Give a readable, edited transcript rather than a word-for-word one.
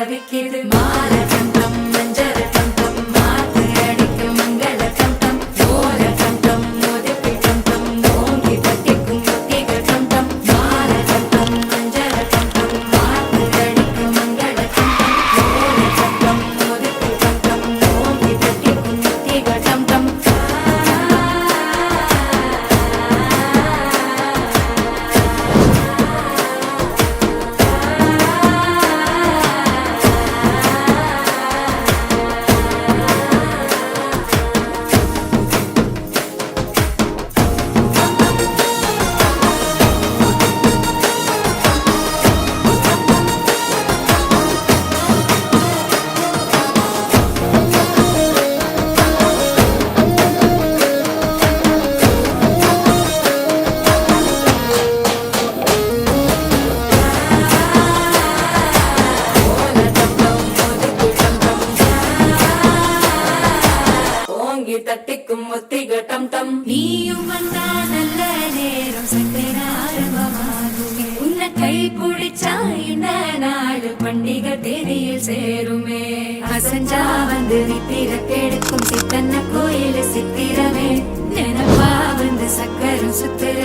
தவிக்குது மாற டம் டம் மஞ்சர டம் டம் மாத்து அடிக்கும் மங்கள டம் டம் ஓர டம் டம் மோதிப்பி டம் டம் ஓங்கி தட்டிக்கும் முத்திக டம் டம் மாற டம் டம் மஞ்சர டம் டம் மாத்து அடிக்கும் மங்கள டம் டம் ஓர டம் டம் மோதிப்பி டம் டம் ஓங்கி தட்டிக்கும் முத்திக டம் டம் தட்டிக்கும் முத்திக டம் டம் நீயும் வந்தா நல்ல நேரம் சக்கர ஆரம்பமாகுமே உன்னை கை பிடிச்சா இந்த நாடு பண்டிகை தேதியில் சேருமே அசஞ்சா வந்து நித்திர கெடுக்கும் சித்தன்ன கோயில் சித்திரமே நினப்பா வந்து சக்கரம் சுத்திர